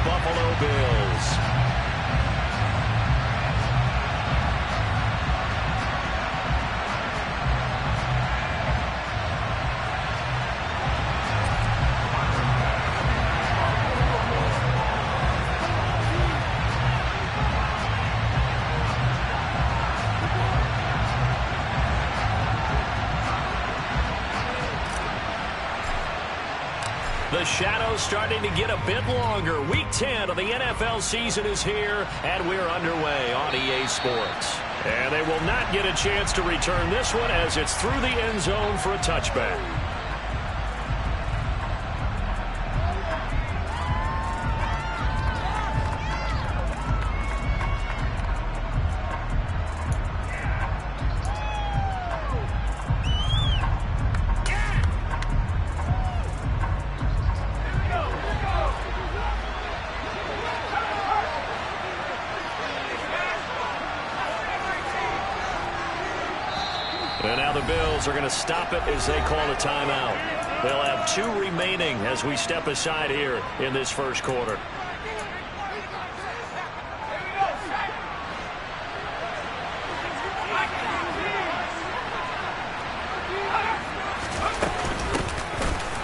Buffalo Bills. The shadow's starting to get a bit longer. Week 10 of the NFL season is here, and we're underway on EA Sports. And they will not get a chance to return this one as it's through the end zone for a touchback. And now the Bills are going to stop it as they call a timeout. They'll have 2 remaining as we step aside here in this first quarter.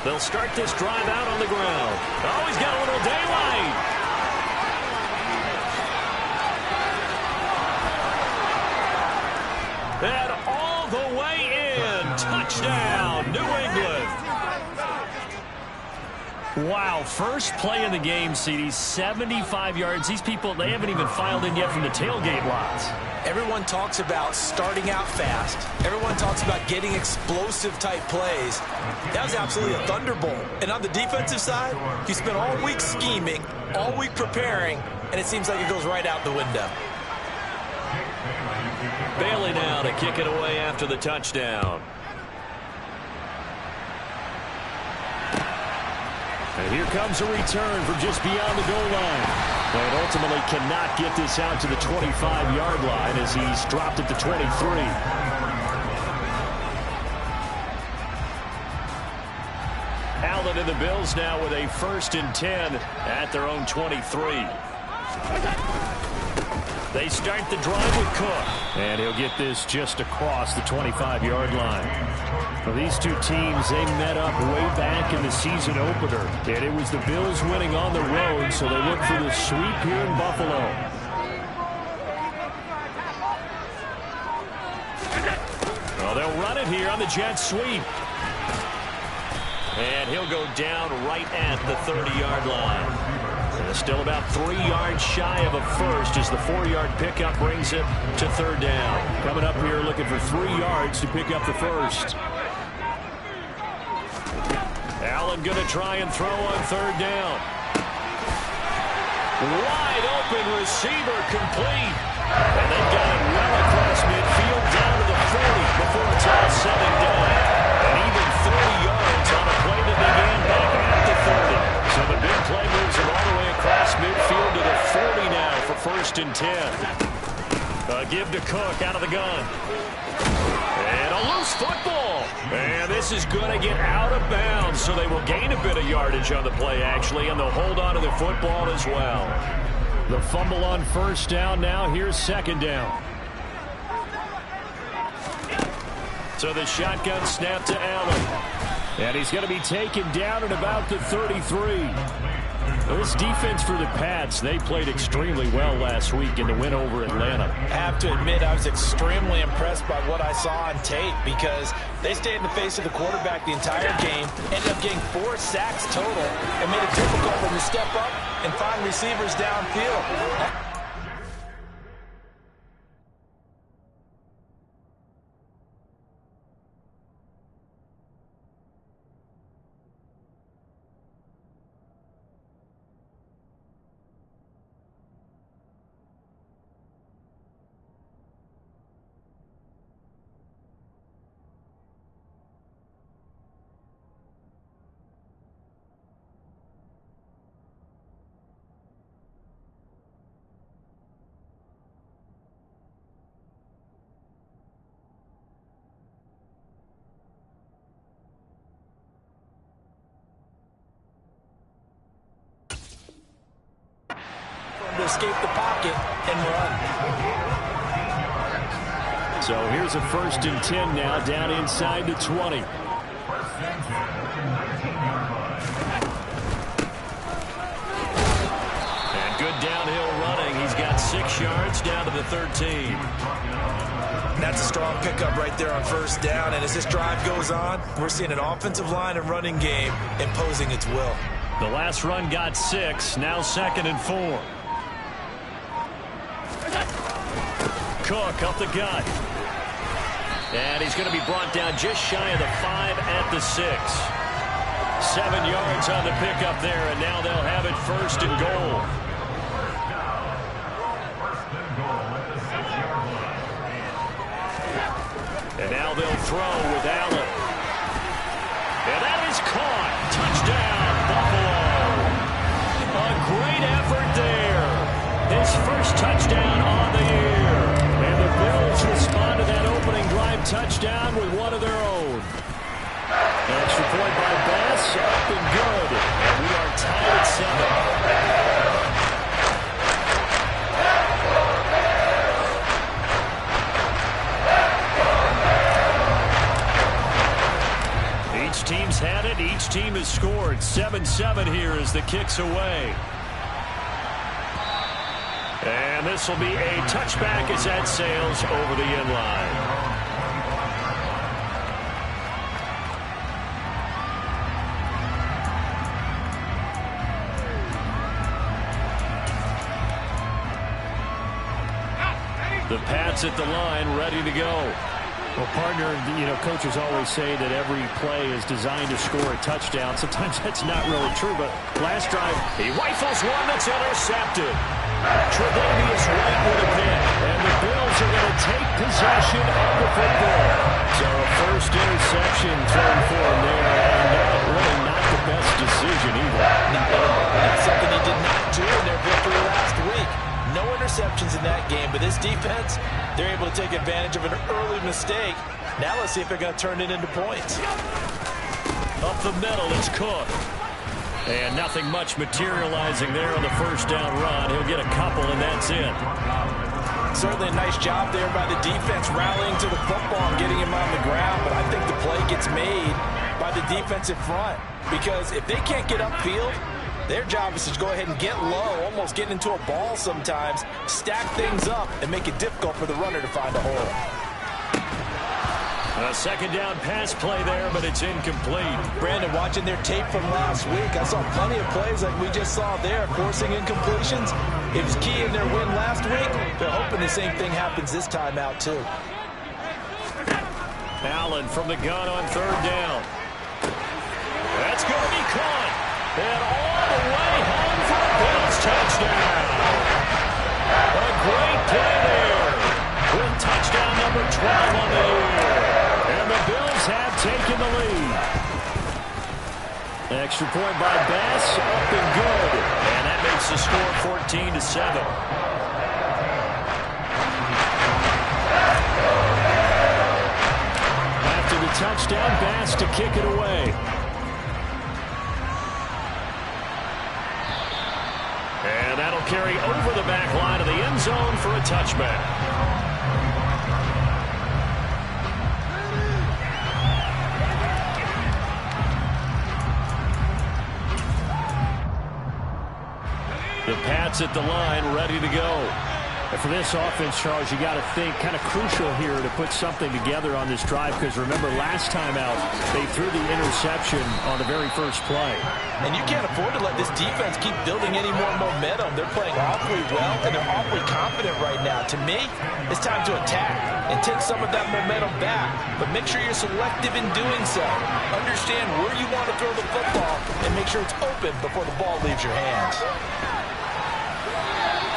They'll start this drive out on the ground. Oh, he's got a little daylight. And all the way in. Touchdown, New England. Wow, first play in the game, CD, 75 yards. These people, they haven't even filed in yet from the tailgate lots. Everyone talks about starting out fast. Everyone talks about getting explosive-type plays. That was absolutely a thunderbolt. And on the defensive side, you spent all week scheming, all week preparing, and it seems like it goes right out the window. Bailey now to kick it away after the touchdown. And here comes a return from just beyond the goal line. And ultimately cannot get this out to the 25-yard line as he's dropped it to 23. Allen and the Bills now with a 1st and 10 at their own 23. They start the drive with Cook. And he'll get this just across the 25-yard line. Well, these two teams, they met up way back in the season opener. And it was the Bills winning on the road, so they look for the sweep here in Buffalo. Well, they'll run it here on the jet sweep. And he'll go down right at the 30-yard line. Still about 3 yards shy of a first as the 4-yard pickup brings it to 3rd down. Coming up here looking for 3 yards to pick up the first. Allen going to try and throw on 3rd down. Wide open receiver complete. And they got it well across midfield down to the 40 before it's all said and done. And even 30 yards on a play that began back at the 30. So the big play moves him all the way across midfield to the 40 now for 1st and 10. Give to Cook out of the gun. And a loose football. And this is going to get out of bounds, so they will gain a bit of yardage on the play, actually, and they'll hold on to the football as well. The fumble on 1st down now. Here's 2nd down. So the shotgun snap to Allen. And he's going to be taken down at about the 33. This defense for the Pats, they played extremely well last week in the win over Atlanta. I have to admit, I was extremely impressed by what I saw on tape because they stayed in the face of the quarterback the entire game, ended up getting 4 sacks total, and made it difficult for them to step up and find receivers downfield. escape the pocket and run. So here's a 1st and 10 now, down inside the 20. And good downhill running. He's got 6 yards down to the 13. That's a strong pickup right there on 1st down. And as this drive goes on, we're seeing an offensive line and running game imposing its will. The last run got 6. Now 2nd and 4. Cook up the gut. And he's going to be brought down just shy of the 5 at the 6. 7 yards on the pickup there, and now they'll have it 1st and goal. And now they'll throw with Allen. And that is caught. Touchdown, Buffalo. A great effort there. His 1st touchdown on the year. And the Bills respond to that opening drive touchdown with one of their own. Extra point by Bass, up and good. And we are tied at 7. Each team's had it. Each team has scored. 7-7 here as the kick's away. And this will be a touchback as that sails over the end line. The Pats at the line, ready to go. Well, partner, coaches always say that every play is designed to score a touchdown. Sometimes that's not really true, but last drive, he rifles one that's intercepted. Tre'Davious White with a pick, and the Bills are going to take possession of the football. So a 1st interception thrown for him there, and really not the best decision either. Not at all. That's something he did not do in their victory last week. No interceptions in that game, but this defense, they're able to take advantage of an early mistake. Now let's see if they're going to turn it into points. Up the middle, it's Cook. And nothing much materializing there on the 1st down run. He'll get a couple, and that's it. Certainly a nice job there by the defense rallying to the football and getting him on the ground, but I think the play gets made by the defensive front because if they can't get upfield, their job is to go ahead and get low, almost get into a ball sometimes, stack things up, and make it difficult for the runner to find a hole. A 2nd down pass play there, but it's incomplete. Brandon, watching their tape from last week, I saw plenty of plays like we just saw there, forcing incompletions. It was key in their win last week. They're hoping the same thing happens this time out, too. Allen from the gun on 3rd down. That's going to be caught. And all the way home for a Bills touchdown. A great play there. With touchdown number 12 on the year. And the Bills have taken the lead. Extra point by Bass, up and good. And that makes the score 14-7. After the touchdown, Bass to kick it away. And that'll carry over the back line of the end zone for a touchback. The Pats at the line, ready to go. And for this offense, Charles, you got to think kind of crucial here to put something together on this drive because remember last time out they threw the interception on the very first play. And you can't afford to let this defense keep building any more momentum. They're playing awfully well and they're awfully confident right now. To me, it's time to attack and take some of that momentum back. But make sure you're selective in doing so. Understand where you want to throw the football and make sure it's open before the ball leaves your hands.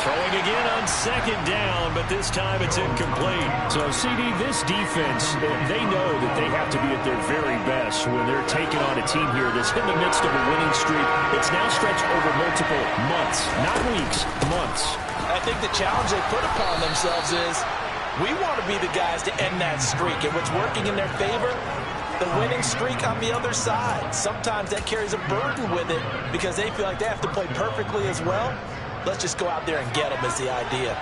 Throwing again on 2nd down, but this time it's incomplete. So, CD, this defense, they know that they have to be at their very best when they're taking on a team here that's in the midst of a winning streak. It's now stretched over multiple months, not weeks, months. I think the challenge they put upon themselves is we want to be the guys to end that streak. And what's working in their favor? The winning streak on the other side. Sometimes that carries a burden with it because they feel like they have to play perfectly as well. Let's just go out there and get them is the idea.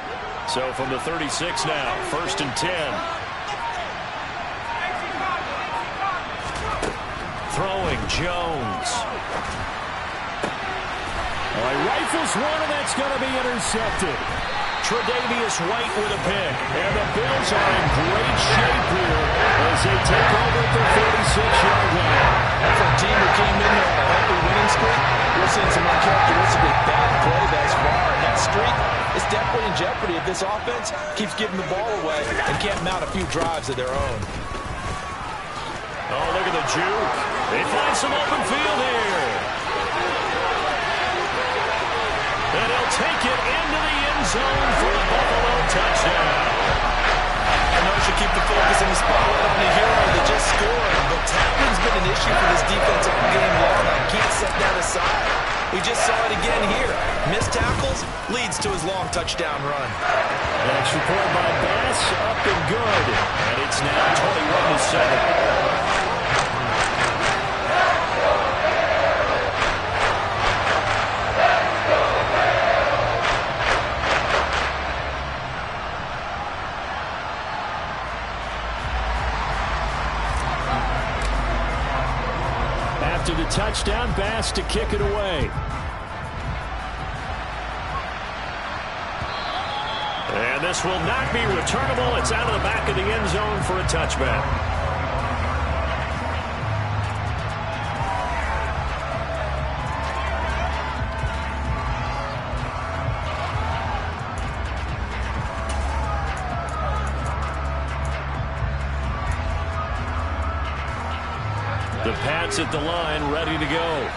So from the 36 now, 1st and 10. Throwing Jones. He rifles one, and that's going to be intercepted. Tre'Davious White with a pick. And the Bills are in great shape here as they take over at the 46-yard line. For a team who came in there on a healthy winning streak, we're seeing some uncharacteristically bad play thus far. And that streak is definitely in jeopardy if this offense keeps giving the ball away and can't mount a few drives of their own. Oh, look at the juke. They find some open field here. And he'll take it into the end zone for a Buffalo touchdown. I know I should keep the focus and the spotlight on the hero that just scored, but tackling's been an issue for this defense all game long. I can't set that aside. We just saw it again here. Missed tackles leads to his long touchdown run. Next report by Bass, up and good. And it's now 21-7. After the touchdown, Bass to kick it away. And this will not be returnable. It's out of the back of the end zone for a touchback. The Pats at the line, ready to go.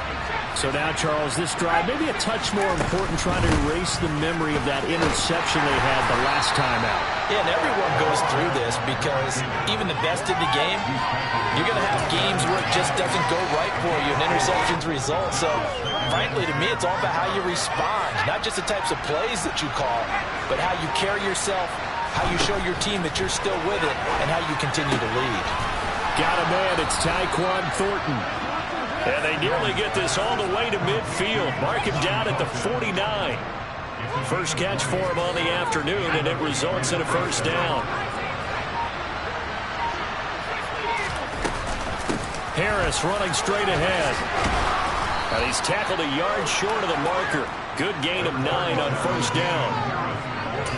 So now, Charles, this drive maybe a touch more important, trying to erase the memory of that interception they had the last time out. Yeah, and everyone goes through this because even the best in the game, you're going to have games where it just doesn't go right for you, and interceptions result. So, frankly, to me, it's all about how you respond, not just the types of plays that you call, but how you carry yourself, how you show your team that you're still with it, and how you continue to lead. Got a man, it's Tyquan Thornton. And they nearly get this all the way to midfield. Mark him down at the 49. First catch for him on the afternoon, and it results in a first down. Harris running straight ahead. And he's tackled a yard short of the marker. Good gain of 9 on first down.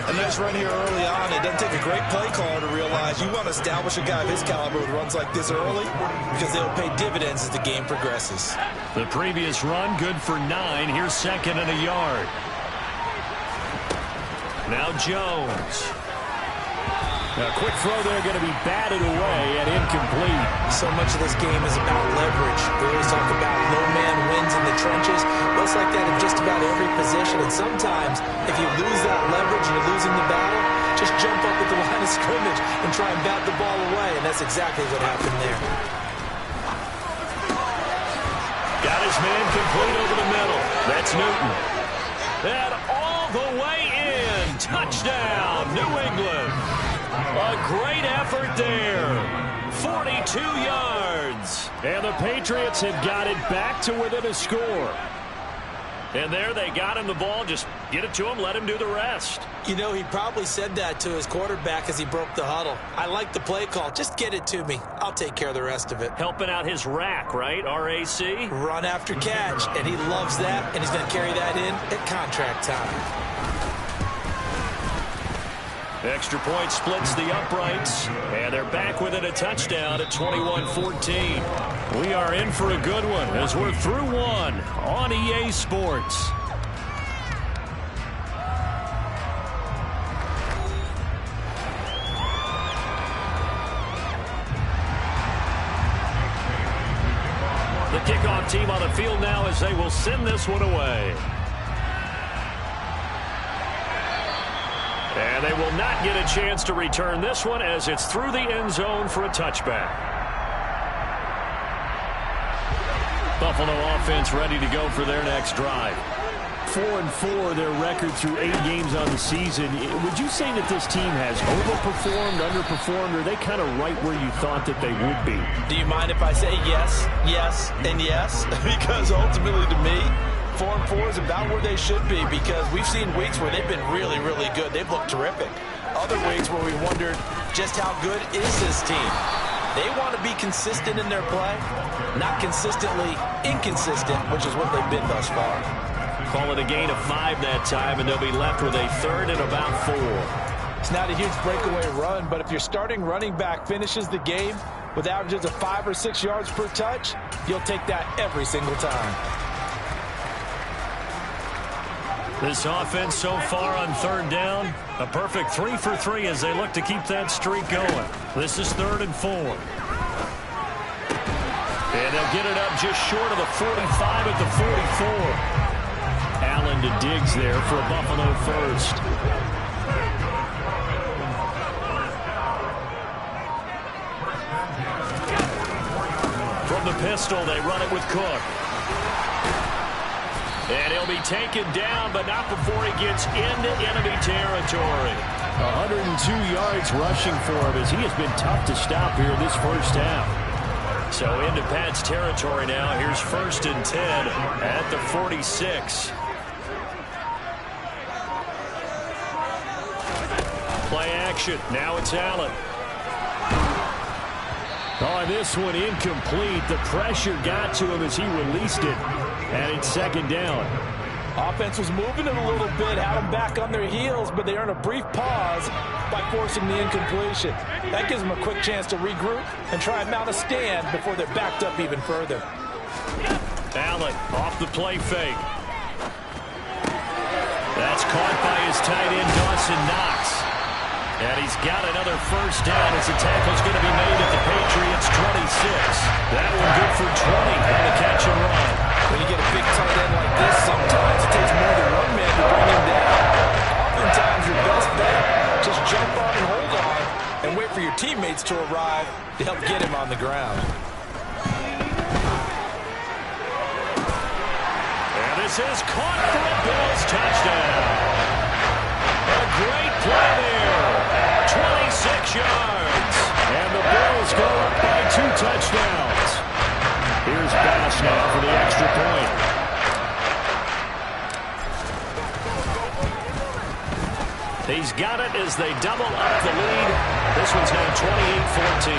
A nice run here early on. It doesn't take a great play caller to realize you want to establish a guy of his caliber with runs like this early because they'll pay dividends as the game progresses. The previous run, good for 9. Here's 2nd and a yard. Now Jones. A quick throw there, going to be batted away and incomplete. So much of this game is about leverage. We always talk about no man wins in the trenches. Well, it's like that in just about every position. And sometimes, if you lose that leverage and you're losing the battle, just jump up at the line of scrimmage and try and bat the ball away. And that's exactly what happened there. Got his man complete over the middle. That's Newton. And all the way in. Touchdown, New England. A great effort there. 42 yards. And the Patriots have got it back to within a score. And there they got him the ball. Just get it to him, let him do the rest. You know, he probably said that to his quarterback as he broke the huddle. I like the play call. Just get it to me. I'll take care of the rest of it. Helping out his rack, right? R-A-C? Run after catch. And he loves that. And he's going to carry that in at contract time. Extra point splits the uprights, and they're back within a touchdown at 21-14. We are in for a good one as we're through one on EA Sports. The kickoff team on the field now as they will send this one away. And they will not get a chance to return this one as it's through the end zone for a touchback. Buffalo offense ready to go for their next drive. 4-4 their record through 8 games on the season. Would you say that this team has overperformed, underperformed, or are they kind of right where you thought that they would be? Do you mind if I say yes, yes, and yes? Because ultimately to me, 4-4 is about where they should be, because we've seen weeks where they've been really, really good. They've looked terrific. Other weeks where we wondered just how good is this team. They want to be consistent in their play, not consistently inconsistent, which is what they've been thus far. Call it a gain of 5 that time, and they'll be left with a third and about 4. It's not a huge breakaway run, but if your starting running back finishes the game with averages of 5 or 6 yards per touch, you'll take that every single time. This offense so far on third down, a perfect 3 for 3 as they look to keep that streak going. This is 3rd and 4. And they'll get it up just short of the 45 at the 44. Allen to Diggs there for a Buffalo first. From the pistol, they run it with Cook. And he'll be taken down, but not before he gets into enemy territory. 102 yards rushing for him as he has been tough to stop here this first half. So into Pats territory now. Here's 1st and 10 at the 46. Play action. Now it's Allen. Oh, this one incomplete. The pressure got to him as he released it. And it's 2nd down. Offense was moving it a little bit, had them back on their heels, but they earned a brief pause by forcing the incompletion. That gives them a quick chance to regroup and try and mount a stand before they're backed up even further. Allen off the play fake. That's caught by his tight end, Dawson Knox. And he's got another first down as the tackle's going to be made at the Patriots' 26. That one good for 20 on the catch and run. When you get a big tight end like this, sometimes it takes more than one man to bring him down. Oftentimes your best bet, just jump on and hold on and wait for your teammates to arrive to help get him on the ground. And this is caught for a Bills touchdown. A great play there. 26 yards. And the Bills go up by 2 touchdowns. Here's Bass now for the extra point. He's got it as they double up the lead. This one's now 28-14.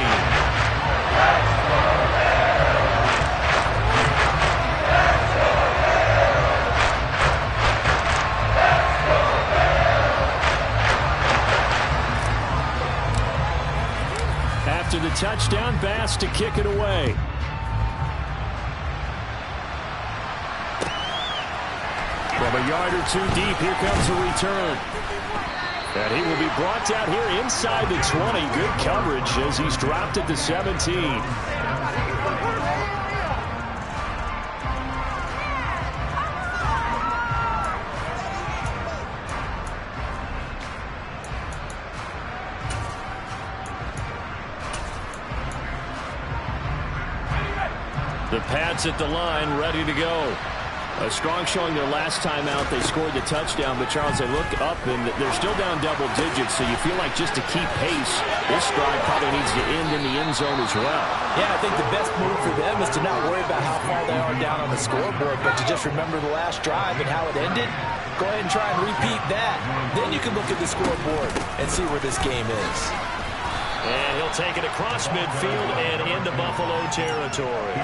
After the touchdown, Bass to kick it away. From a yard or 2 deep, here comes a return. And he will be brought down here inside the 20. Good coverage as he's dropped at the 17. The Pats at the line, ready to go. A strong showing their last time out. They scored the touchdown, but Charles, they look up and they're still down double digits, so you feel like just to keep pace, this drive probably needs to end in the end zone as well. Yeah, I think the best move for them is to not worry about how far they are down on the scoreboard, but to just remember the last drive and how it ended. Go ahead and try and repeat that. Then you can look at the scoreboard and see where this game is. And he'll take it across midfield and into Buffalo territory.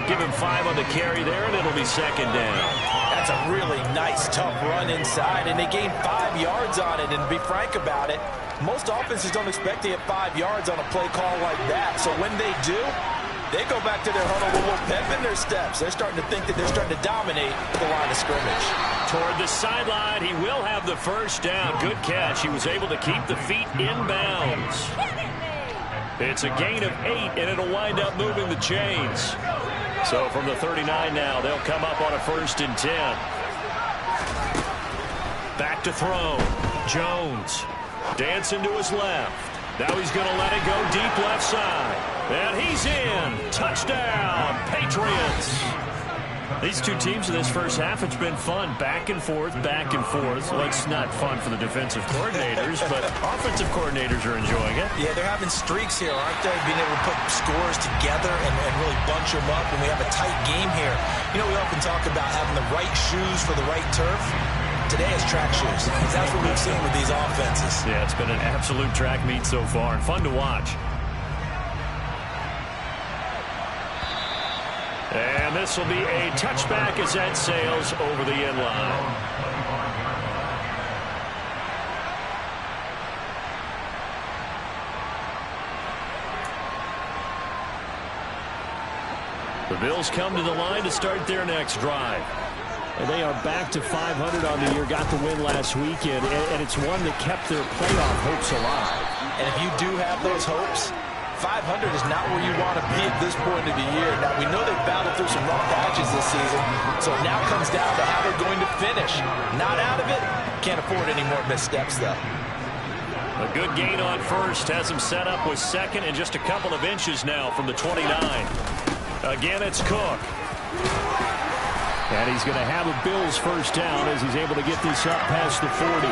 Give him 5 on the carry there, and it'll be 2nd down. That's a really nice, tough run inside, and they gained 5 yards on it. And to be frank about it, most offenses don't expect to get 5 yards on a play call like that. So when they do, they go back to their huddle with a little pep in their steps. They're starting to think that they're starting to dominate the line of scrimmage. Toward the sideline, he will have the first down. Good catch. He was able to keep the feet in bounds. It's a gain of 8, and it'll wind up moving the chains. So from the 39 now, they'll come up on a 1st and 10. Back to throw. Jones dancing to his left. Now he's going to let it go deep left side. And he's in. Touchdown, Patriots. These two teams in this first half, it's been fun. Back and forth, back and forth. Well, it's not fun for the defensive coordinators, but offensive coordinators are enjoying it. Yeah, they're having streaks here, aren't they? Being able to put scores together and really bunch them up when we have a tight game here. You know, we often talk about having the right shoes for the right turf. Today is track shoes. That's what we've seen with these offenses. Yeah, it's been an absolute track meet so far and fun to watch. And this will be a touchback as that sails over the end line. The Bills come to the line to start their next drive. And they are back to 500 on the year, got the win last weekend, and it's one that kept their playoff hopes alive. And if you do have those hopes, 500 is not where you want to be at this point of the year. Now, we know they've battled through some rough patches this season, so it now comes down to how they're going to finish. Not out of it. Can't afford any more missteps, though. A good gain on first has him set up with second and just a couple of inches now from the 29. Again, it's Cook. And he's going to have a Bills first down as he's able to get this up past the 40.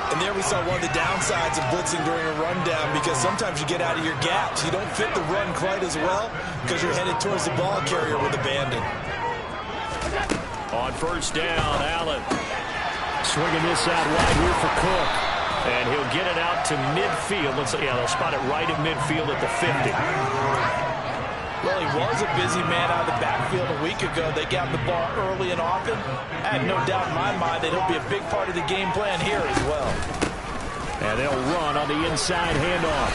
And there we saw one of the downsides of blitzing during a rundown, because sometimes you get out of your gaps. You don't fit the run quite as well because you're headed towards the ball carrier with abandon. On first down, Allen. Swinging this out wide here for Cook. And he'll get it out to midfield. Yeah, they'll spot it right at midfield at the 50. Well, he was a busy man out of the backfield a week ago. They got the ball early and often. I have no doubt in my mind that he'll be a big part of the game plan here as well. And they'll run on the inside handoff.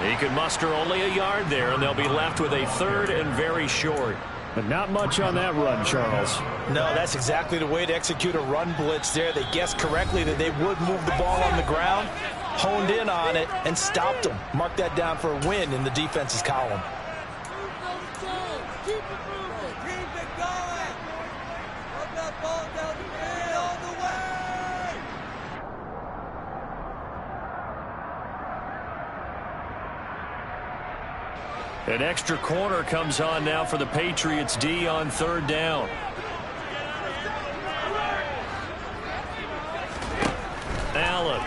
He could muster only a yard there, and they'll be left with a third and very short. But not much on that run, Charles. No, that's exactly the way to execute a run blitz there. They guessed correctly that they would move the ball on the ground, honed in on it, and stopped them. Mark that down for a win in the defense's column. An extra corner comes on now for the Patriots D on third down. Allen.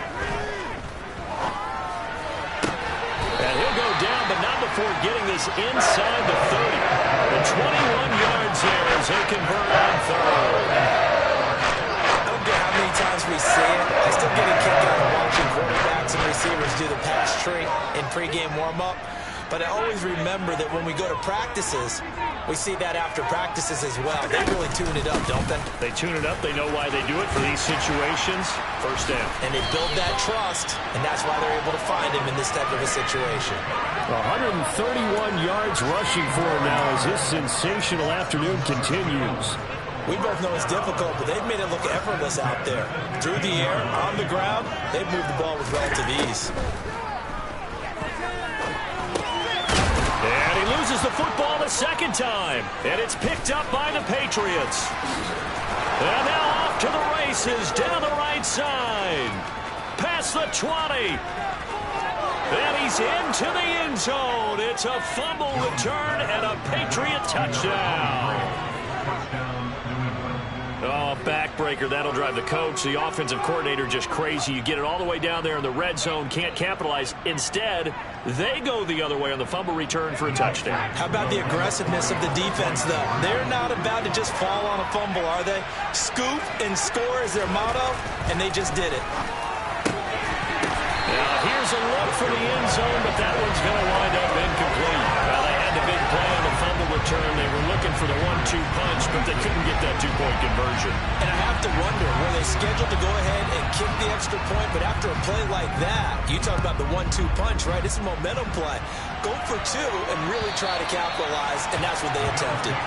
And he'll go down, but not before getting this inside the 30. The 21 yards there as they convert on third. I don't care how many times we see it. I still get a kick out of watching quarterbacks and receivers do the pass tree in pregame warm-up. But I always remember that when we go to practices, we see that after practices as well. They really tune it up, don't they? They tune it up. They know why they do it for these situations. First down. And they build that trust, and that's why they're able to find him in this type of a situation. 131 yards rushing for him now as this sensational afternoon continues. We both know it's difficult, but they've made it look effortless out there. Through the air, on the ground, they've moved the ball with relative ease. And he loses the football the second time. And it's picked up by the Patriots. And now off to the races down the right side. Past the 20. And he's into the end zone. It's a fumble return and a Patriot touchdown. Oh, backbreaker. That'll drive the coach, the offensive coordinator, just crazy. You get it all the way down there in the red zone, can't capitalize. Instead, they go the other way on the fumble return for a touchdown. How about the aggressiveness of the defense, though? They're not about to just fall on a fumble, are they? Scoop and score is their motto, and they just did it. Now, here's a look for the end zone, but that one's going to wind up incomplete. Well, they had the big play on the fumble return. They were looking for the 1-2 punch, but they couldn't get that two-point conversion. And I have to wonder, were they scheduled to go ahead and kick the extra point, but after a play like that, you talk about the 1-2 punch, right? It's a momentum play. Go for two and really try to capitalize, and that's what they attempted.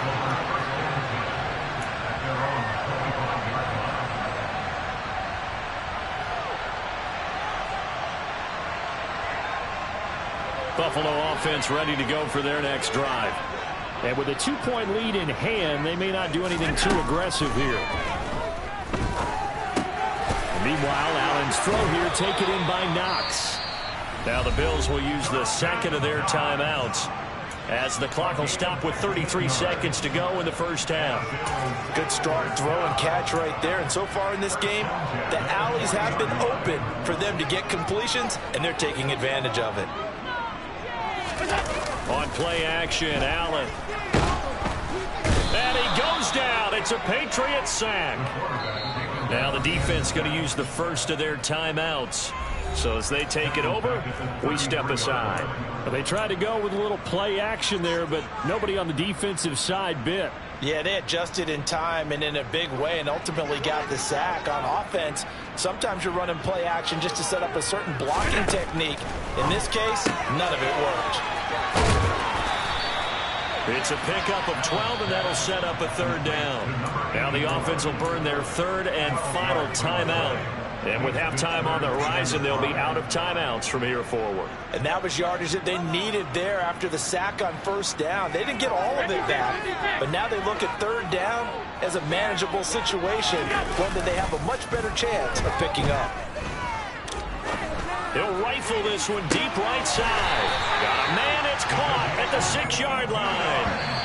Buffalo offense ready to go for their next drive. And with a 2-point lead in hand, they may not do anything too aggressive here. Meanwhile, Allen's throw here taken in by Knox. Now the Bills will use the second of their timeouts. as the clock will stop with 33 seconds to go in the first half. Good strong throw and catch right there. And so far in this game, the alleys have been open for them to get completions, and they're taking advantage of it. On play action, Allen. And he goes down. It's a Patriot sack. Now the defense going to use the first of their timeouts. So as they take it over, we step aside. They tried to go with a little play action there, but nobody on the defensive side bit. Yeah, they adjusted in time and in a big way and ultimately got the sack. On offense, sometimes you're running play action just to set up a certain blocking technique. In this case, none of it worked. It's a pickup of 12, and that'll set up a third down. Now the offense will burn their third and final timeout. And with halftime on the horizon, they'll be out of timeouts from here forward. And that was yardage that they needed there after the sack on first down. They didn't get all of it back, but now they look at third down as a manageable situation, one that they have a much better chance of picking up. He'll rifle this one deep right side. Got a man, it's caught at the 6-yard line.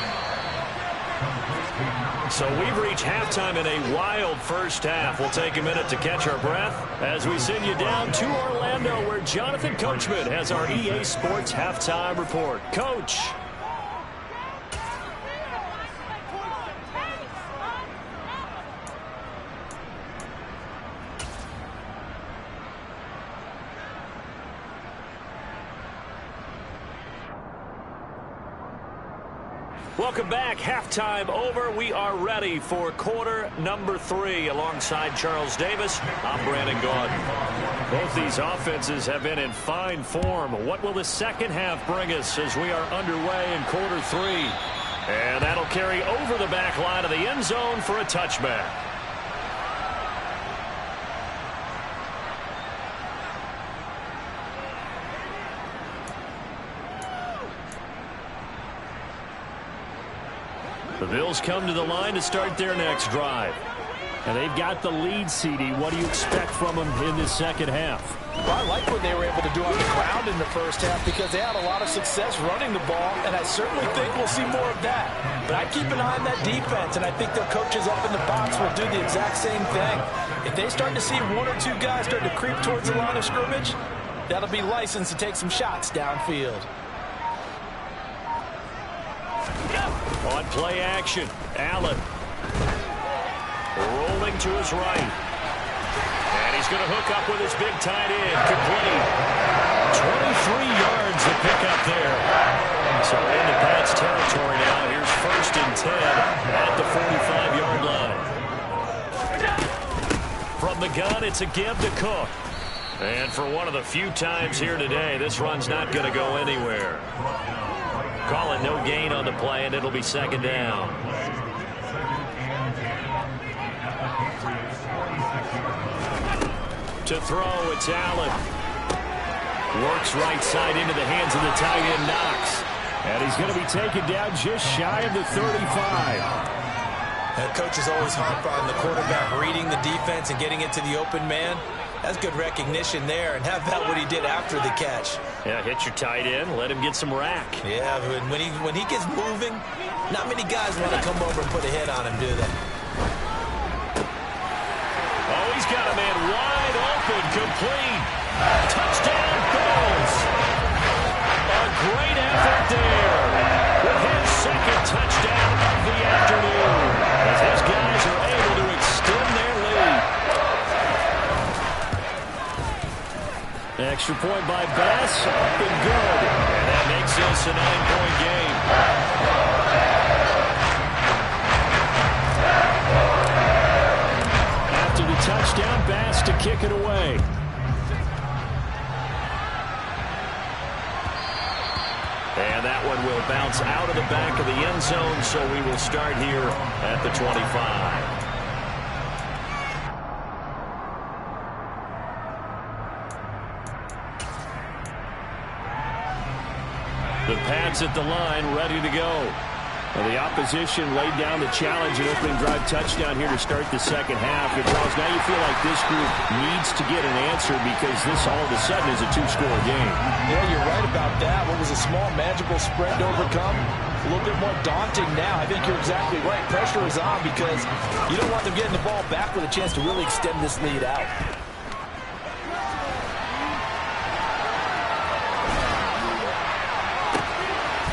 So we've reached halftime in a wild first half. We'll take a minute to catch our breath as we send you down to Orlando, where Jonathan Coachman has our EA Sports halftime report. Coach. Welcome back. Halftime over. We are ready for quarter number 3. Alongside Charles Davis, I'm Brandon Gordon. Both these offenses have been in fine form. What will the second half bring us as we are underway in quarter 3? And that'll carry over the back line of the end zone for a touchback. The Bills come to the line to start their next drive. And they've got the lead, CD. What do you expect from them in this second half? Well, I like what they were able to do on the ground in the first half because they had a lot of success running the ball, and I certainly think we'll see more of that. But I keep an eye on that defense, and I think their coaches up in the box will do the exact same thing. If they start to see 1 or 2 guys start to creep towards the line of scrimmage, that'll be licensed to take some shots downfield. On play action, Allen. Rolling to his right. And he's going to hook up with his big tight end. Complete. 23 yards to pick up there. So into Pats territory now. Here's 1st and 10 at the 45-yard line. From the gun, it's a give to Cook. And for one of the few times here today, this run's not going to go anywhere. Call it no gain on the play, and it'll be second down. To throw, it's Allen. Works right side into the hands of the tight end, Knox. And he's going to be taken down just shy of the 35. That coach is always harp on the quarterback reading the defense and getting it to the open man. That's good recognition there, and have that what he did after the catch. Yeah, hit your tight end, let him get some rack. Yeah, when he gets moving, not many guys want to come over and put a hit on him, do they? Oh, he's got a man wide open, complete. Touchdown, Bills. A great effort there with his second touchdown of the afternoon, as his guys are able to extend their lead. Extra point by Bass, up and good. And that makes this a 9-point game. After the touchdown, Bass to kick it away. And that one will bounce out of the back of the end zone, so we will start here at the 25. The Pats at the line, ready to go. Well, the opposition laid down the challenge and opening drive touchdown here to start the second half. And Charles, now you feel like this group needs to get an answer because this all of a sudden is a two-score game. Yeah, you're right about that. What was a small, manageable spread to overcome? A little bit more daunting now. I think you're exactly right. Pressure is on because you don't want them getting the ball back with a chance to really extend this lead out.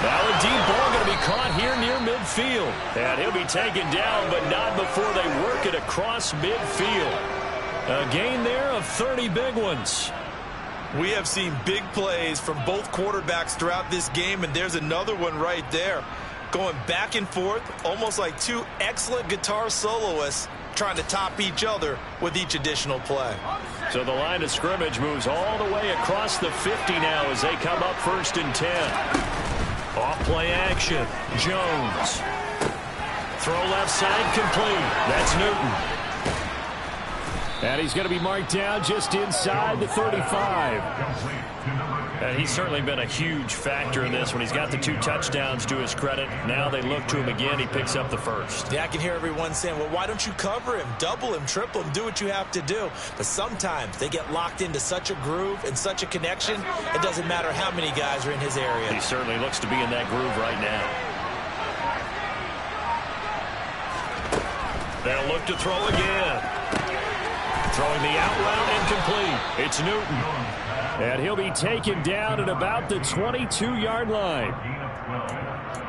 Now a deep ball going to be caught here near midfield. And he'll be taken down, but not before they work it across midfield. A gain there of 30 big ones. We have seen big plays from both quarterbacks throughout this game, and there's another one right there. Going back and forth, almost like two excellent guitar soloists trying to top each other with each additional play. So the line of scrimmage moves all the way across the 50 now as they come up 1st and 10. Off play action. Jones. Throw left side complete. That's Newton. And he's going to be marked down just inside the 35. And he's certainly been a huge factor in this when he's got the 2 touchdowns to his credit. Now they look to him again. He picks up the first. Yeah, I can hear everyone saying, well, why don't you cover him, double him, triple him, do what you have to do. But sometimes they get locked into such a groove and such a connection, it doesn't matter how many guys are in his area. He certainly looks to be in that groove right now. They'll look to throw again. Throwing the out route incomplete. It's Newton. And he'll be taken down at about the 22-yard line.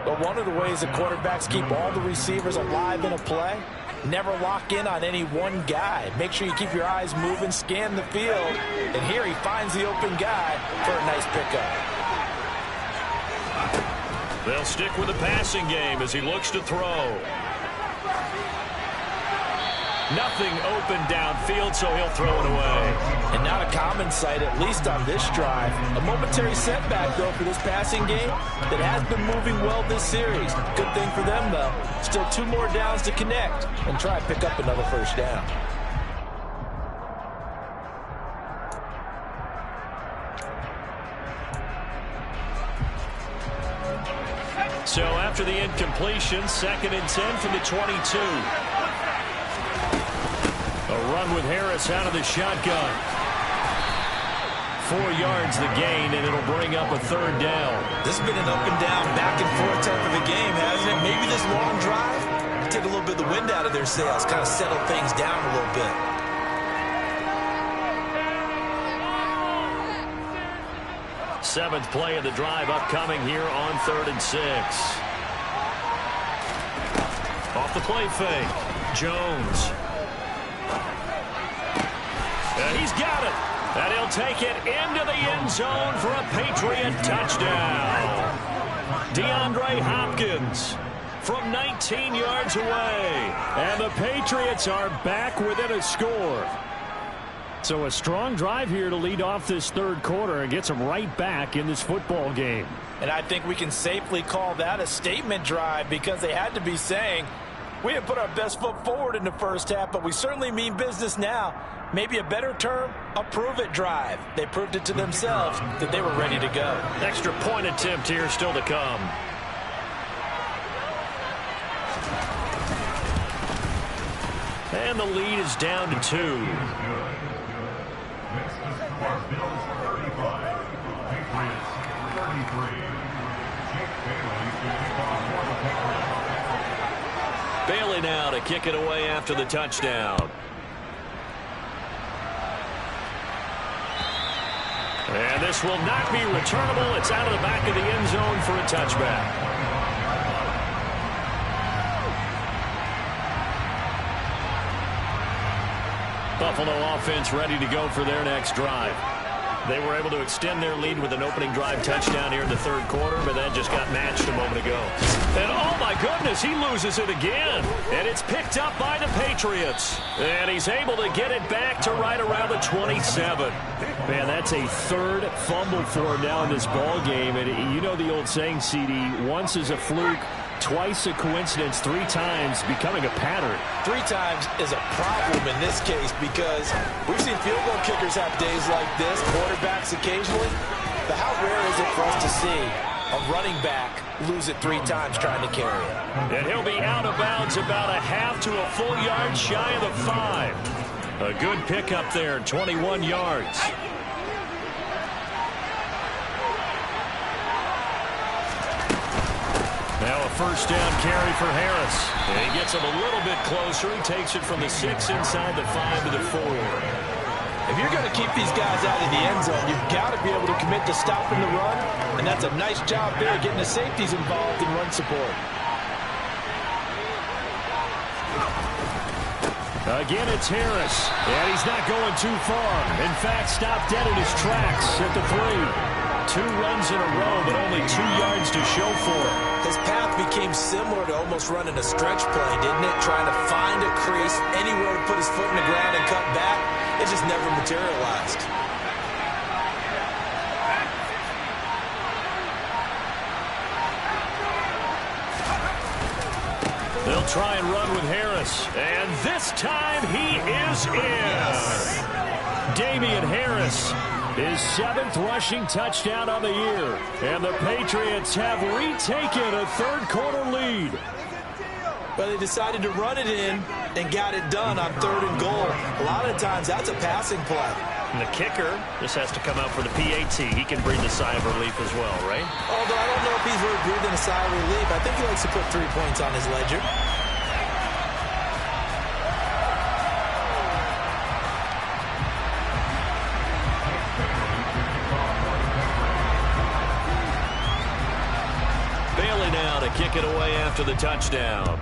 But one of the ways the quarterbacks keep all the receivers alive in a play, never lock in on any one guy. Make sure you keep your eyes moving, scan the field. And here he finds the open guy for a nice pickup. They'll stick with the passing game as he looks to throw. Nothing open downfield, so he'll throw it away. And not a common sight, at least on this drive. A momentary setback, though, for this passing game that has been moving well this series. Good thing for them, though. Still 2 more downs to connect and try to pick up another first down. So after the incompletion, 2nd and 10 from the 22. A run with Harris out of the shotgun. 4 yards the gain, and it'll bring up a 3rd down. This has been an up and down, back and forth type of a game, hasn't it? Maybe this long drive take a little bit of the wind out of their sails, kind of settle things down a little bit. Seventh play of the drive upcoming here on 3rd and 6. Off the play fake. Jones. And he's got it. And he'll take it into the end zone for a Patriot touchdown. DeAndre Hopkins from 19 yards away. And the Patriots are back within a score. So a strong drive here to lead off this 3rd quarter and gets them right back in this football game. And I think we can safely call that a statement drive because they had to be saying, we didn't put our best foot forward in the first half, but we certainly mean business now. Maybe a better term, a prove-it drive. They proved it to themselves that they were ready to go. Extra point attempt here still to come. And the lead is down to 2. Bailey now to kick it away after the touchdown. And this will not be returnable. It's out of the back of the end zone for a touchback. Buffalo offense ready to go for their next drive. They were able to extend their lead with an opening drive touchdown here in the 3rd quarter, but that just got matched a moment ago. And oh my goodness, he loses it again. And it's picked up by the Patriots. And he's able to get it back to right around the 27. Man, that's a 3rd fumble for him now in this ball game. And you know the old saying, CD, once is a fluke, twice a coincidence, 3 times becoming a pattern. 3 times is a problem in this case because we've seen field goal kickers have days like this, quarterbacks occasionally. But how rare is it for us to see a a running back lose it 3 times trying to carry it. And he'll be out of bounds about a half to a full yard shy of the 5. A good pickup there, 21 yards. Now a first down carry for Harris. And he gets him a little bit closer. He takes it from the 6 inside the 5 to the 4. If you're going to keep these guys out of the end zone, you've got to be able to commit to stopping the run. And that's a nice job there, getting the safeties involved in run support. Again, it's Harris. And he's not going too far. In fact, stopped dead in his tracks at the 3. 2 runs in a row, but only 2 yards to show for it. His path became similar to almost running a stretch play, didn't it? Trying to find a crease, anywhere to put his foot in the ground and cut back. It just never materialized. They'll try and run with Harris. And this time he is in. Yes. Damian Harris, his 7th rushing touchdown on the year. And the Patriots have retaken a third-quarter lead. But they decided to run it in and got it done on 3rd and goal. A lot of times that's a passing play. And the kicker just has to come out for the PAT. He can breathe a sigh of relief as well, right? Although I don't know if he's really breathing a sigh of relief. I think he likes to put 3 points on his ledger. Bailey now to kick it away after the touchdown.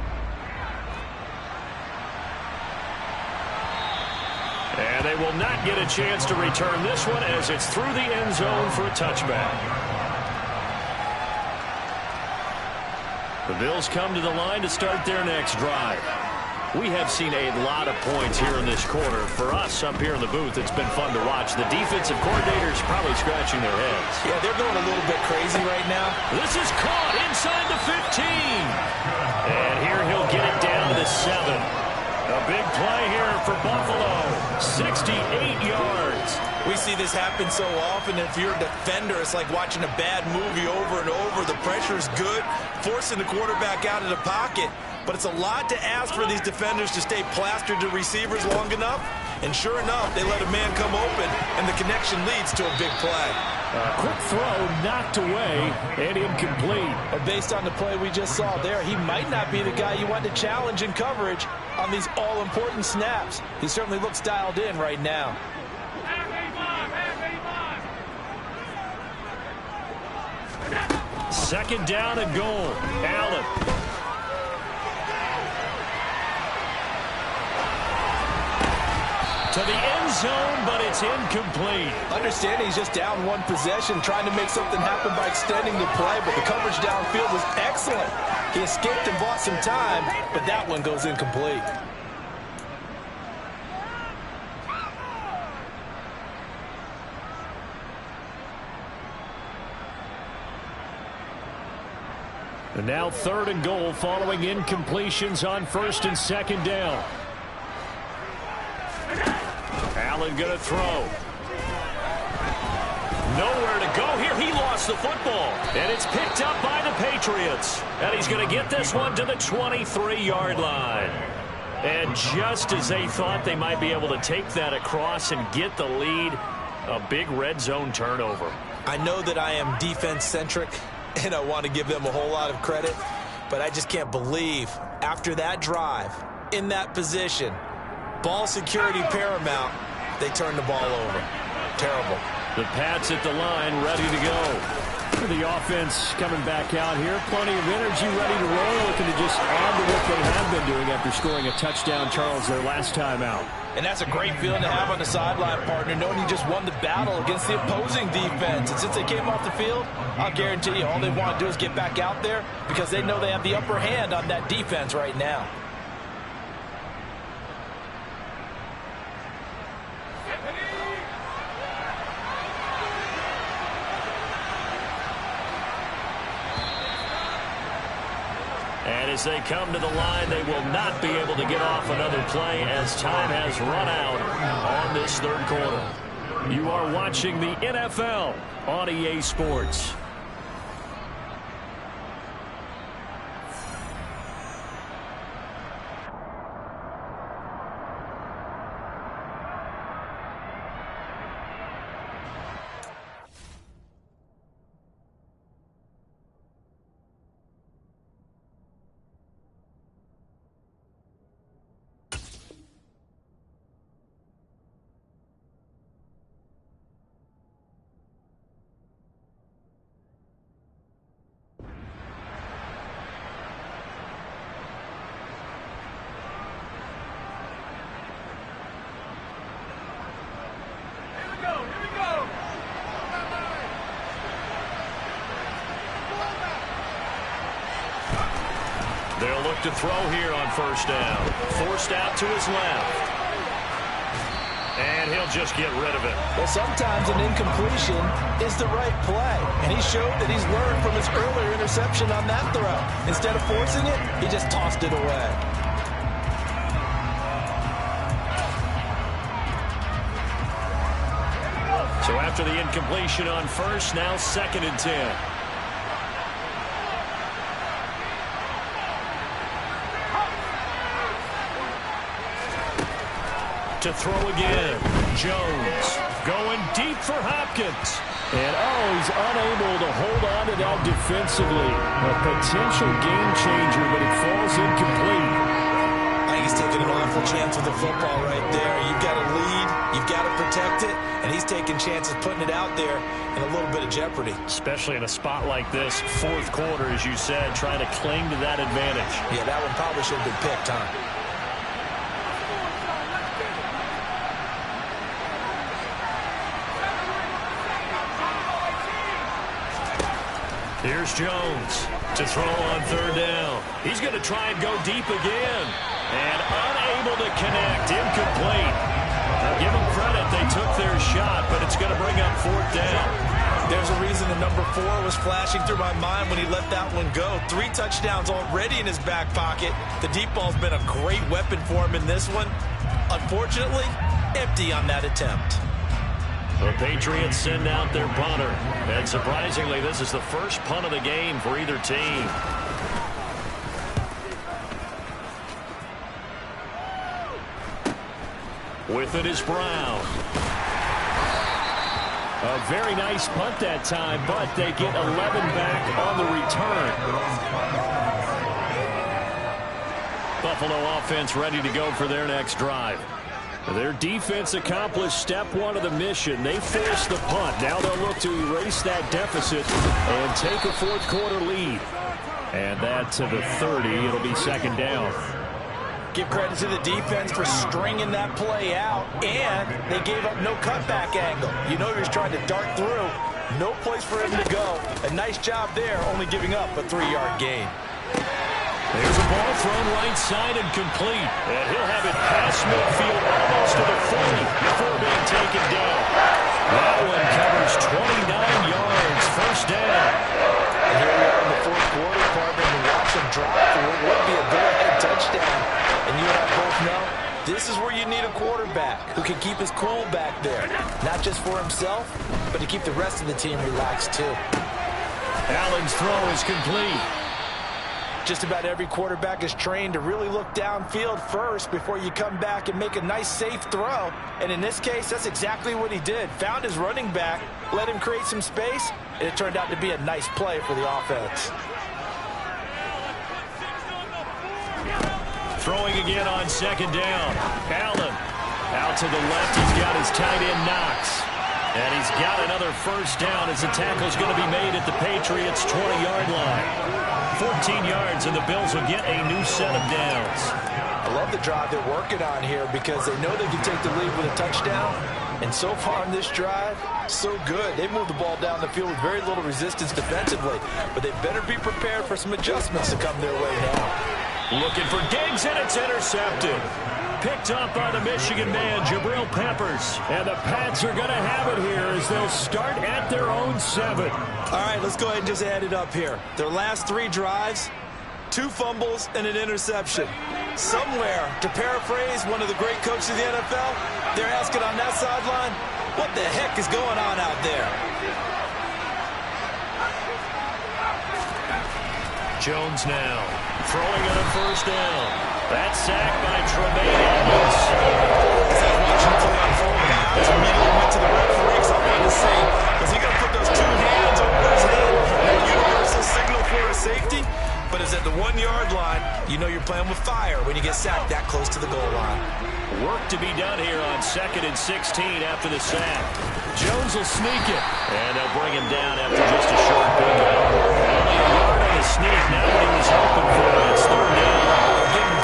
And they will not get a chance to return this one as it's through the end zone for a touchback. The Bills come to the line to start their next drive. We have seen a lot of points here in this quarter. For us up here in the booth, it's been fun to watch. The defensive coordinators probably scratching their heads. Yeah, they're going a little bit crazy right now. This is caught inside the 15. And here he'll get it down to the 7. A big play here for Buffalo. 68 yards. We see this happen so often. If you're a defender, it's like watching a bad movie over and over. The pressure is good, forcing the quarterback out of the pocket. But it's a lot to ask for these defenders to stay plastered to receivers long enough. And sure enough, they let a man come open, and the connection leads to a big play. Quick throw knocked away and incomplete. And based on the play we just saw there, he might not be the guy you want to challenge in coverage on these all-important snaps. He certainly looks dialed in right now. Second down and goal. Allen. To the end zone, but it's incomplete. Understanding he's just down 1 possession, trying to make something happen by extending the play, but the coverage downfield was excellent. He escaped and bought some time, but that one goes incomplete. And now 3rd and goal following incompletions on 1st and 2nd down. Allen going to throw. Nowhere to go here. He lost the football. And it's picked up by the Patriots. And he's going to get this one to the 23-yard line. And just as they thought they might be able to take that across and get the lead, a big red zone turnover. I know that I am defense-centric, and I want to give them a whole lot of credit, but I just can't believe after that drive, in that position, ball security paramount, they turn the ball over. Terrible. The Pats at the line, ready to go. The offense coming back out here. Plenty of energy, ready to roll. Looking to just add to what they have been doing after scoring a touchdown, Charles, their last time out. And that's a great feeling to have on the sideline, partner, knowing you just won the battle against the opposing defense. And since they came off the field, I'll guarantee you all they want to do is get back out there because they know they have the upper hand on that defense right now. And as they come to the line, they will not be able to get off another play as time has run out on this 3rd quarter. You are watching the NFL on EA Sports. to throw here on first down. Forced out to his left. And he'll just get rid of it. Well, sometimes an incompletion is the right play. And he showed that he's learned from his earlier interception on that throw. Instead of forcing it, he just tossed it away. So after the incompletion on first, now 2nd and 10. To throw again. Jones going deep for Hopkins. And, he's unable to hold on to that defensively. A potential game changer, but it falls incomplete. I think he's taking an awful chance with the football right there. You've got to lead. You've got to protect it. And he's taking chances putting it out there in a little bit of jeopardy. Especially in a spot like this, 4th quarter, as you said, trying to cling to that advantage. Yeah, that one probably should have been picked, huh? Here's Jones to throw on 3rd down. He's going to try and go deep again. And unable to connect. Incomplete. Now give them credit. They took their shot, but it's going to bring up 4th down. There's a reason the number 4 was flashing through my mind when he let that one go. 3 touchdowns already in his back pocket. The deep ball's been a great weapon for him in this one. Unfortunately, empty on that attempt. The Patriots send out their punter. And surprisingly, this is the first punt of the game for either team. With it is Brown. A very nice punt that time, but they get 11 back on the return. Buffalo offense ready to go for their next drive. Their defense accomplished step 1 of the mission. They forced the punt. Now they'll look to erase that deficit and take a 4th quarter lead. And that to the 30. It'll be 2nd down. Give credit to the defense for stringing that play out, and they gave up no cutback angle. You know he was trying to dart through. No place for him to go. A nice job there, only giving up a 3-yard gain. There's a ball thrown right side and complete. And he'll have it past midfield almost to the 40 before being taken down. That one covers 29 yards. First down. And here we are in the 4th quarter, partner, and watch him drop for what would be a go-ahead touchdown. And you and I both know this is where you need a quarterback who can keep his cool back there. Not just for himself, but to keep the rest of the team relaxed too. Allen's throw is complete. Just about every quarterback is trained to really look downfield first before you come back and make a nice, safe throw. And in this case, that's exactly what he did. Found his running back, let him create some space, and it turned out to be a nice play for the offense. Throwing again on 2nd down. Allen out to the left. He's got his tight end Knox. And he's got another first down as the tackle's going to be made at the Patriots' 20-yard line. 14 yards, and the Bills will get a new set of downs. I love the drive they're working on here because they know they can take the lead with a touchdown. And so far in this drive, so good. They moved the ball down the field with very little resistance defensively. But they better be prepared for some adjustments to come their way now. Looking for Diggs, and it's intercepted. Picked up by the Michigan man, Jabril Peppers. And the Pats are going to have it here as they'll start at their own 7. All right, let's go ahead and just add it up here. Their last 3 drives, 2 fumbles and an interception. Somewhere, to paraphrase one of the great coaches of the NFL, they're asking on that sideline, what the heck is going on out there? Jones now throwing on 1st down. That sack by Tremaine Edmonds. As I was watching the play unfold, guys immediately went to the referee because I wanted to see, is he going to put those 2 hands over his head? No universal signal for a safety, but it's at the 1-yard line. You know you're playing with fire when you get sacked that close to the goal line. Work to be done here on 2nd and 16 after the sack. Jones will sneak it, and they'll bring him down after just a short bingo. Only a yard on the sneak, not what he was hoping for. It's 3rd down.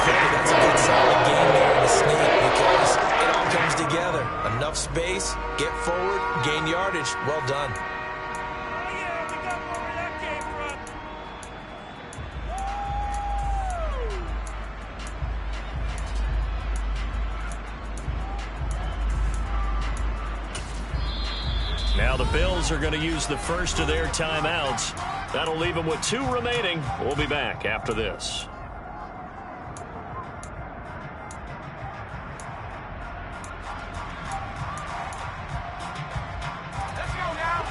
That's a good solid game there in the sneak because it all comes together. Enough space, get forward, gain yardage. Well done. Now the Bills are going to use the first of their timeouts. That'll leave them with 2 remaining. We'll be back after this.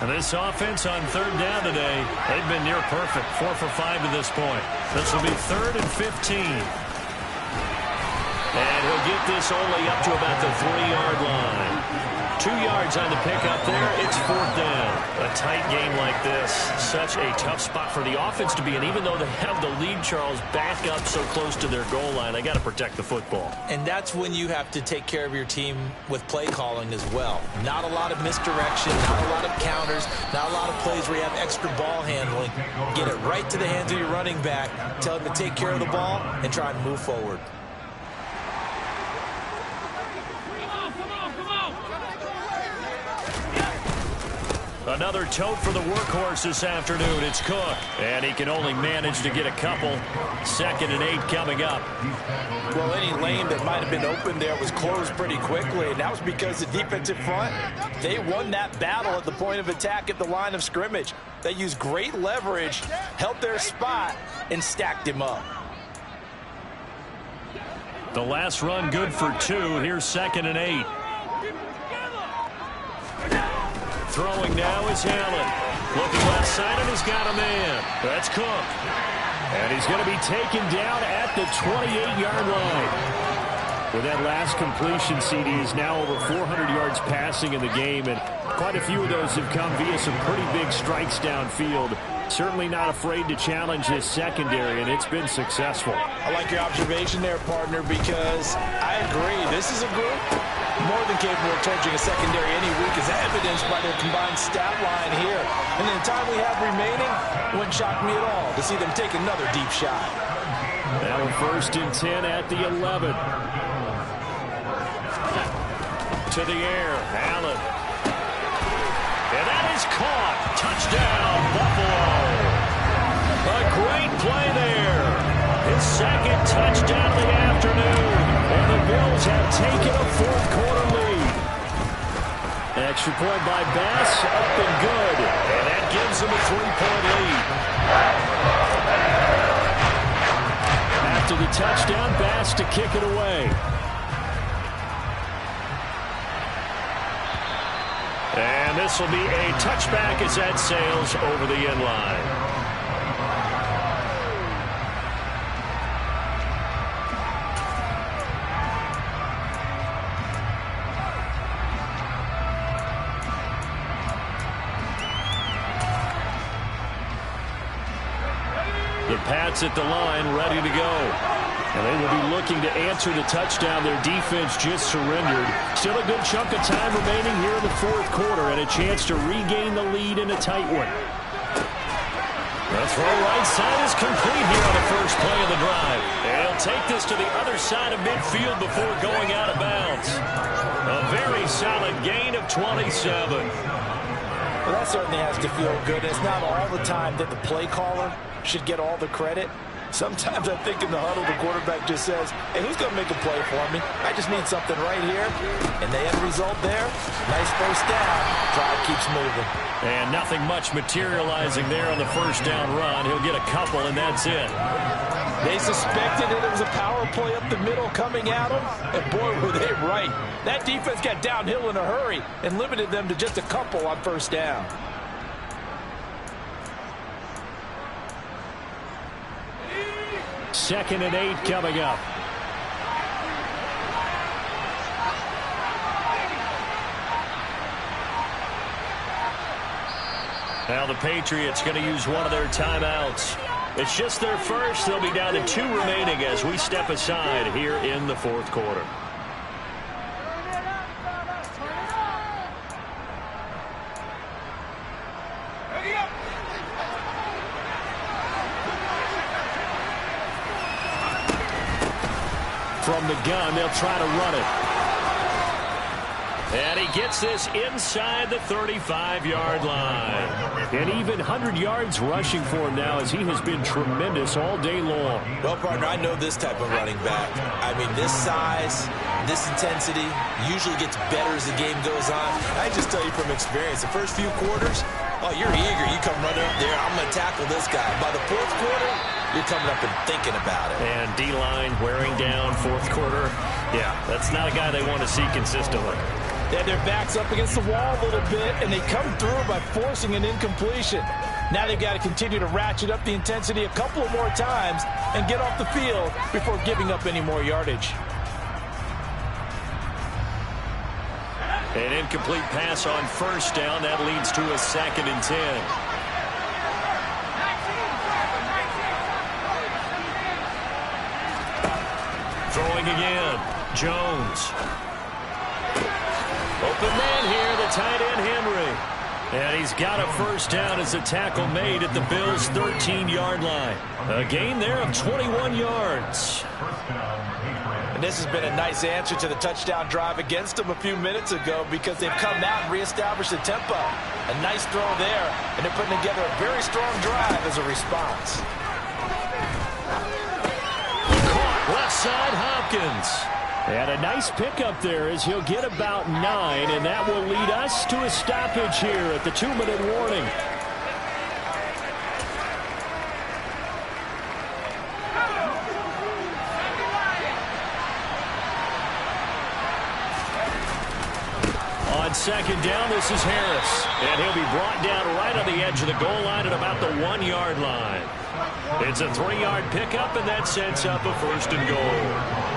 And this offense on 3rd down today, they've been near perfect. 4 for 5 to this point. This will be 3rd and 15. And he'll get this only up to about the 3-yard line. 2 yards on the pickup there. It's 4th down. A tight game like this, such a tough spot for the offense to be in. Even though they have the lead, Charles, back up so close to their goal line, they got to protect the football. And that's when you have to take care of your team with play calling as well. Not a lot of misdirection, not a lot of counters, not a lot of plays where you have extra ball handling. Get it right to the hands of your running back, tell him to take care of the ball, and try and move forward. Another tote for the workhorse this afternoon. It's Cook. And he can only manage to get a couple. 2nd and 8 coming up. Well, any lane that might have been open there was closed pretty quickly, and that was because the defensive front, they won that battle at the point of attack at the line of scrimmage. They used great leverage, held their spot, and stacked him up. The last run good for 2. Here's 2nd and 8. Throwing now is Allen. Looking left side, and he's got a man. That's Cook. And he's going to be taken down at the 28-yard line. With that last completion, CD is now over 400 yards passing in the game, and quite a few of those have come via some pretty big strikes downfield. Certainly not afraid to challenge his secondary, and it's been successful. I like your observation there, partner, because I agree. This is a group more than capable of torching a secondary any week, as evidenced by their combined stat line here. And in the time we have remaining, it wouldn't shock me at all to see them take another deep shot. Now 1st and 10 at the 11. To the air, Allen. And that is caught. Touchdown, Buffalo. A great play there. His 2nd touchdown of the afternoon. And the Bills have taken a 4th quarter lead. Extra point by Bass, up and good. And that gives them a 3-point lead. After the touchdown, Bass to kick it away. And this will be a touchback as that sails over the end line. The Pats at the line, ready to go. And they will be looking to answer the touchdown. Their defense just surrendered. Still a good chunk of time remaining here in the 4th quarter, and a chance to regain the lead in a tight one. The throw right side is complete here on the first play of the drive. And he'll take this to the other side of midfield before going out of bounds. A very solid gain of 27. Well, that certainly has to feel good. It's not all the time that the play caller should get all the credit. Sometimes I think in the huddle, the quarterback just says, hey, who's going to make a play for me? I just need something right here. And the end result there, nice first down. Drive keeps moving. And nothing much materializing there on the first down run. He'll get a couple, and that's it. They suspected that it was a power play up the middle coming at them, and boy, were they right. That defense got downhill in a hurry and limited them to just a couple on first down. Second and 8 coming up. Now the Patriots going to use one of their timeouts. It's just their first. They'll be down to 2 remaining as we step aside here in the 4th quarter. From the gun, they'll try to run it. And he gets this inside the 35-yard line. And even 100 yards rushing for him now, as he has been tremendous all day long. Well, partner, I know this type of running back. I mean, this size, this intensity usually gets better as the game goes on. I just tell you from experience, the first few quarters, oh, you're eager. You come running up there, I'm going to tackle this guy. By the fourth quarter, you're coming up and thinking about it. And D-line wearing down fourth quarter. Yeah, that's not a guy they want to see consistently. They had their backs up against the wall a little bit, and they come through by forcing an incompletion. Now they've got to continue to ratchet up the intensity a couple of more times and get off the field before giving up any more yardage. An incomplete pass on first down. That leads to a 2nd and 10. Throwing again. Jones. Open man here, the tight end Henry. And he's got a first down as the tackle made at the Bills' 13-yard line. A gain there of 21 yards. And this has been a nice answer to the touchdown drive against them a few minutes ago, because they've come out and reestablished the tempo. A nice throw there, and they're putting together a very strong drive as a response. Caught left side, Hopkins. And a nice pickup there as he'll get about 9, and that will lead us to a stoppage here at the 2-minute warning. On 2nd down, this is Harris. And he'll be brought down right on the edge of the goal line at about the 1-yard line. It's a 3-yard pickup, and that sets up a 1st and goal.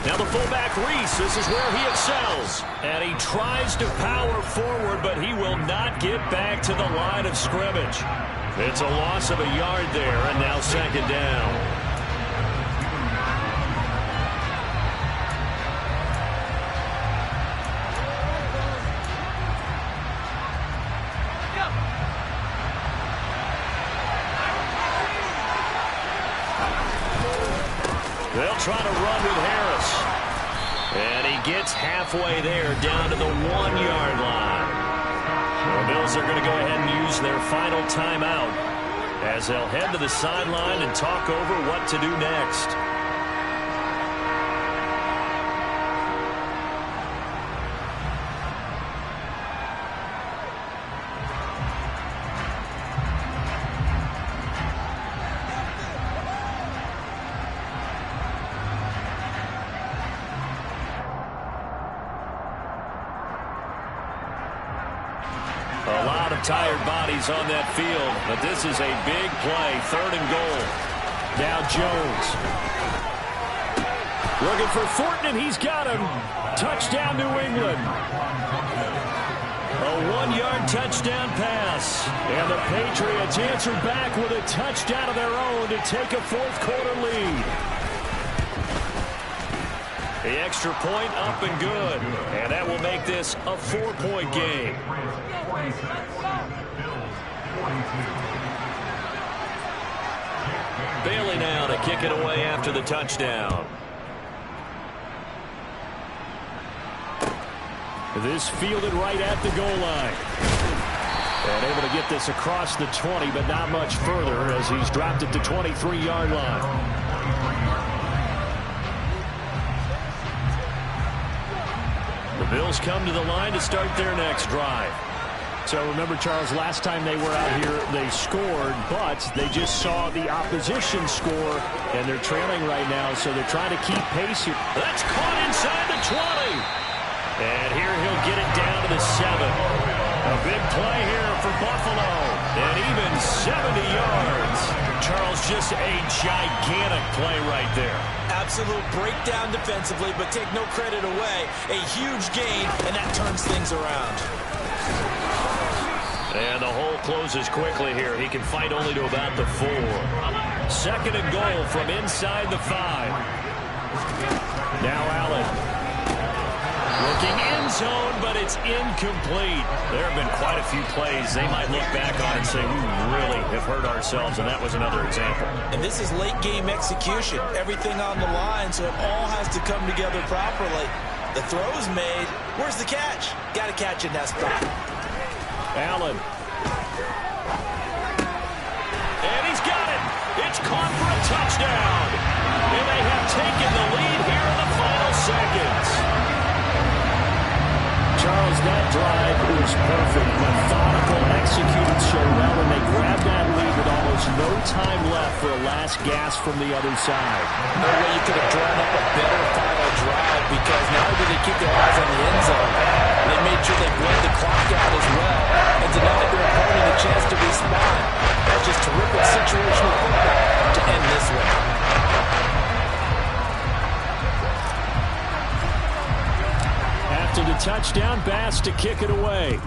Now the fullback, Reese, this is where he excels. And he tries to power forward, but he will not get back to the line of scrimmage. It's a loss of a yard there, and now 2nd down. They'll try to run with Harris. And he gets halfway there, down to the 1-yard line. The Bills are going to go ahead and use their final timeout as they'll head to the sideline and talk over what to do next. A lot of tired bodies on that field, but this is a big play, 3rd and goal. Now Jones. Looking for Thornton, and he's got him. Touchdown, New England. A 1-yard touchdown pass. And the Patriots answer back with a touchdown of their own to take a 4th quarter lead. The extra point up and good. And that will make this a 4-point game. Bailey now to kick it away after the touchdown. This fielded right at the goal line. And able to get this across the 20, but not much further as he's dropped it to 23-yard line. The Bills come to the line to start their next drive. So remember, Charles, last time they were out here, they scored, but they just saw the opposition score, and they're trailing right now, so they're trying to keep pace here. That's caught inside the 20. And here he'll get it down to the 7. A big play here for Buffalo, and even 70 yards. Charles, just a gigantic play right there. Absolute breakdown defensively, but take no credit away. A huge gain, and that turns things around. And the hole closes quickly here. He can fight only to about the 4. 2nd and goal from inside the 5. Now Allen. Looking end zone, but it's incomplete. There have been quite a few plays they might look back on and say, we really have hurt ourselves, and that was another example. And this is late-game execution. Everything on the line, so it all has to come together properly. The throw's made. Where's the catch? Got to catch in that spot. Allen. And he's got it. It's caught for a touchdown. And they have taken the lead here in the final seconds. Charles, that drive was perfect. Methodical, executed so well, and they grabbed that lead with almost no time left for a last gasp from the other side. No way you could have drawn up a better final drive, because not only did they keep their eyes on the end zone, they made sure they bled the clock out as well and denied their opponent a chance to respond. That's just terrific situational football to end this one. After the touchdown, Bass to kick it away.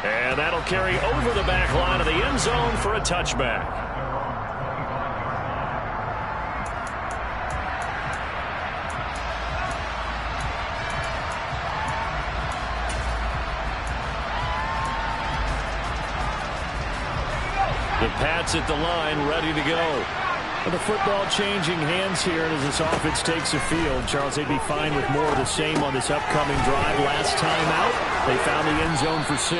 And that'll carry over the back line of the end zone for a touchback. The Pats at the line, ready to go. The football changing hands here as this offense takes the field. Charles, they'd be fine with more of the same on this upcoming drive. Last time out, they found the end zone for 6.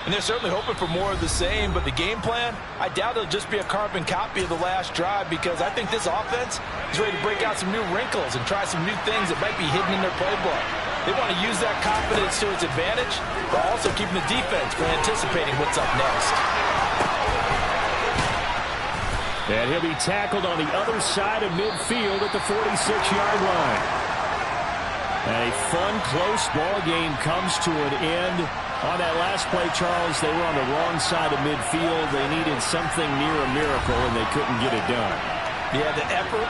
And they're certainly hoping for more of the same, but the game plan, I doubt it'll just be a carbon copy of the last drive, because I think this offense is ready to break out some new wrinkles and try some new things that might be hidden in their playbook. They want to use that confidence to its advantage, but also keeping the defense from anticipating what's up next. And he'll be tackled on the other side of midfield at the 46-yard line. And a fun, close ball game comes to an end. On that last play, Charles, they were on the wrong side of midfield. They needed something near a miracle, and they couldn't get it done. Yeah, the effort,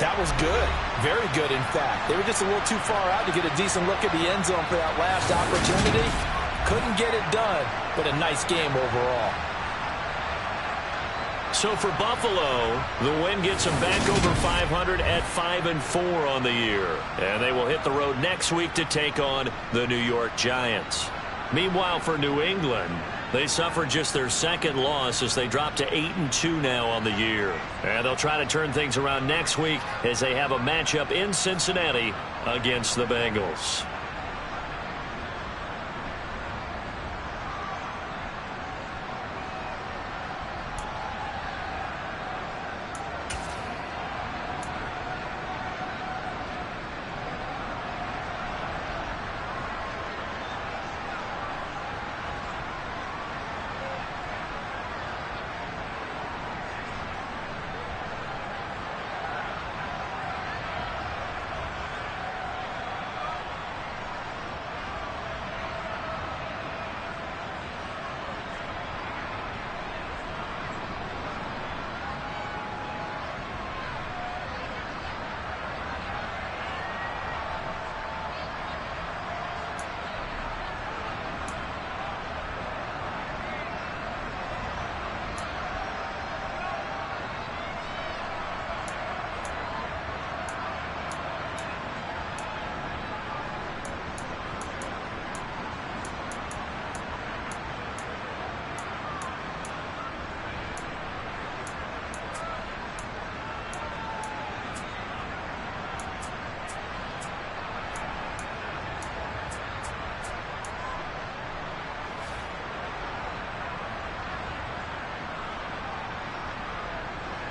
that was good. Very good, in fact. They were just a little too far out to get a decent look at the end zone for that last opportunity. Couldn't get it done, but a nice game overall. So for Buffalo, the win gets them back over 500 at 5-4 on the year. And they will hit the road next week to take on the New York Giants. Meanwhile, for New England, they suffered just their 2nd loss as they drop to 8-2 now on the year. And they'll try to turn things around next week as they have a matchup in Cincinnati against the Bengals.